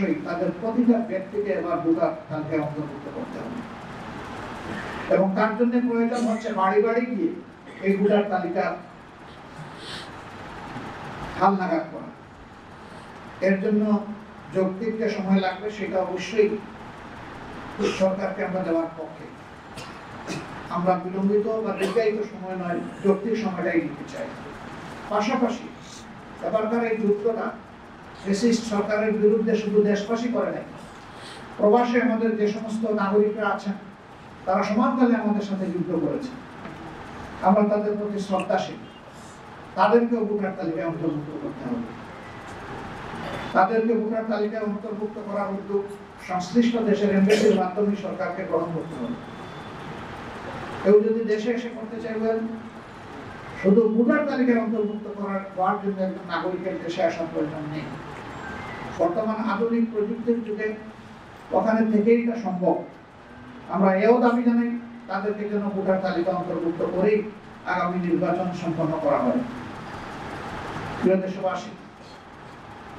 অবশ্যই তাদের প্রতিটা ব্যক্তিকে এবার ভোটার তালিকায় অন্তর্ভুক্ত করতে হবে এবং তার জন্য প্রয়োজন হচ্ছে বাড়ি বাড়ি গিয়ে এই ভোটার তালিকা হালনাগাদ করা। এর জন্য যৌক্তিক যে সময় লাগবে সেটা অবশ্যই সরকারকে আমরা দেওয়ার পক্ষে। আমরা বিলম্বিত বা দীর্ঘায়িত সময় নয়, যৌক্তিক সময়টাই দিতে চাই। পাশাপাশি এবারকার এই যুদ্ধটা ফ্যাসিস্ট সরকারের বিরুদ্ধে শুধু দেশবাসী করে নাই, প্রবাসে আমাদের যে সমস্ত নাগরিকরা আছেন তারা সমানতালে আমাদের সাথে যুদ্ধ করেছে। আমরা তাদের প্রতি শ্রদ্ধাশীল। তাদেরকে ভোটার তালিকায় অন্তর্ভুক্ত করতে হবে। তাদেরকে ভোটার তালিকায় অন্তর্ভুক্ত করার উদ্যোগ সংশ্লিষ্ট দেশের এমবেসির মাধ্যমে সরকারকে গ্রহণ করতে হবে। কেউ যদি দেশে এসে করতে চাইবেন, শুধু ভোটার তালিকায় অন্তর্ভুক্ত করার জন্য একজন নাগরিকের দেশে আসার প্রয়োজন নেই। বর্তমান আধুনিক প্রযুক্তির যুগে ওখানে থেকেই এটা সম্ভব। আমরা এও দাবি জানাই তাদেরকে যেন ভোটার তালিকা অন্তর্ভুক্ত করেই আগামী নির্বাচন সম্পন্ন করা হয়। প্রিয় দেশবাসী,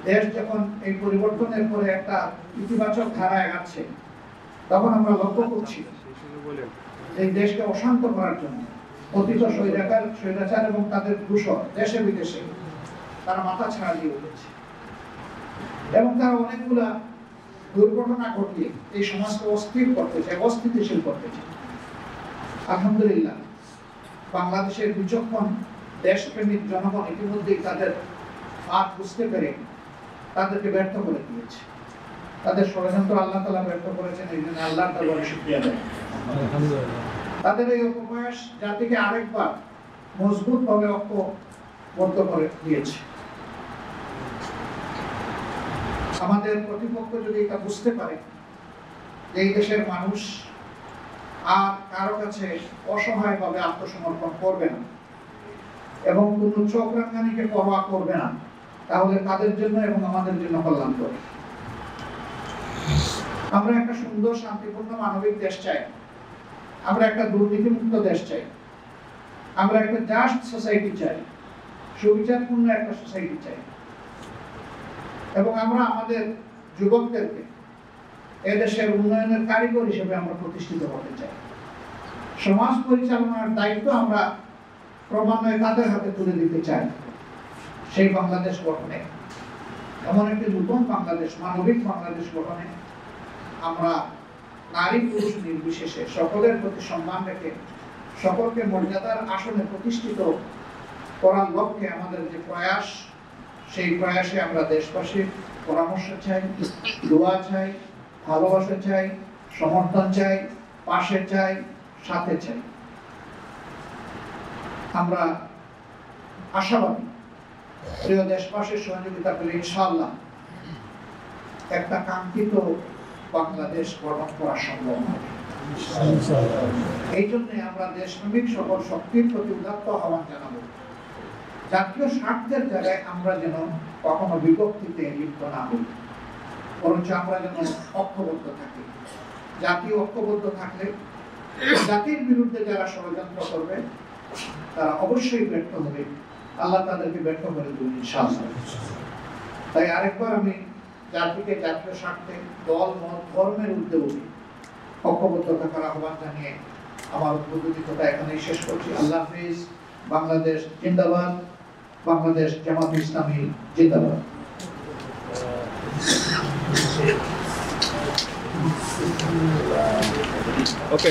দেশ যখন এই পরিবর্তনের পরে একটা ইতিবাচক ধারায় আছে, তখন আমরা লক্ষ্য করছি এই দেশকে অশান্ত করার জন্য অতীত স্বৈরাচার এবং তাদের দূষণ দেশে বিদেশে তারা মাথা ছাড়া দিয়ে উঠেছে এবং তারা অনেকগুলা দুর্ঘটনা ঘটিয়ে এই সমাজকে অস্থির করতে চায়, অস্থিতিশীল করতে চায়। আলহামদুলিল্লাহ, বাংলাদেশের বিচক্ষণ দেশপ্রেমিক জনগণ ইতিমধ্যেই তাদের ফাঁদ বুঝতে পেরে তাদেরকে ব্যর্থ করে দিয়েছে। তাদের ষড়যন্ত্র আল্লাহ তাআলা ব্যর্থ করেছেন, এই জন্য আল্লাহর দরবারে শুকরিয়া দেয়। তাদের এই অপপ্রয়াস জাতিকে আরেকবার মজবুত ভাবে ঐক্যবদ্ধ করে দিয়েছে। আমাদের প্রতিপক্ষ যদি এটা বুঝতে পারে যে এই দেশের মানুষ আর কারো কাছে অসহায়ভাবে আত্মসমর্পণ করবে না এবং কোনো চোখ রাঙানিকে পরোয়া করবে না, তাহলে তাদের জন্য এবং আমাদের জন্য কল্যাণকর। আমরা একটা সুন্দর, শান্তিপূর্ণ, মানবিক দেশ চাই। আমরা একটা দুর্নীতিমুক্ত দেশ চাই। আমরা একটা জাস্ট সোসাইটি চাই, সুবিচারপূর্ণ একটা সোসাইটি চাই এবং আমরা আমাদের যুবকদেরকে এদেশের উন্নয়নের কারিগর হিসেবে আমরা প্রতিষ্ঠিত করতে চাই। সমাজ পরিচালনার দায়িত্ব আমরা ক্রমান্বয়ে তাদের হাতে তুলে দিতে চাই। সেই বাংলাদেশ গঠনে, এমন একটি নতুন বাংলাদেশ, মানবিক বাংলাদেশ গঠনে আমরা নারী পুরুষ নির্বিশেষে সকলের প্রতি সম্মান রেখে সকলকে মর্যাদার আসনে প্রতিষ্ঠিত করার লক্ষ্যে আমাদের যে প্রয়াস, সেই প্রয়াসে আমরা দেশবাসীর পরামর্শ চাই, দোয়া চাই, ভালোবাসা চাই, সমর্থন চাই, পাশে চাই, সাথে চাই। আমরা আশাবাদী প্রিয় দেশবাসীর সহযোগিতা পেলে ইনশাআল্লাহ একটা কাঙ্ক্ষিত বাংলাদেশ গঠন করা সম্ভব হবে। এই জন্য আমরা দেশপ্রেমিক সকল শক্তির প্রতি উদাত্ত আহ্বান জানাবো। জাতীয় স্বার্থের জায়গায় আমরা যেন কখনো বিভক্তিতে লিপ্ত না হই, বরঞ্চ আমরা যেন ঐক্যবদ্ধ থাকি। জাতীয় ঐক্যবদ্ধ থাকলে জাতির বিরুদ্ধে যারা ষড়যন্ত্র করবে তারা অবশ্যই ব্যর্থ হবে। আল্লাহ তাদেরকে ব্যর্থ করে দেবেন ইনশাআল্লাহ। তাই আরেকবার আমি জাতিকে জাতীয় স্বার্থে দল মত ধর্মের ঊর্ধ্বে উঠে ঐক্যবদ্ধ থাকার আহ্বান জানিয়ে আমার উদ্বোধনী কথা এখানেই শেষ করছি। আল্লাহ হাফেজ। বাংলাদেশ জিন্দাবাদ। বাংলাদেশ জামাত ইসলামী জিন্দাবাদ। ওকে।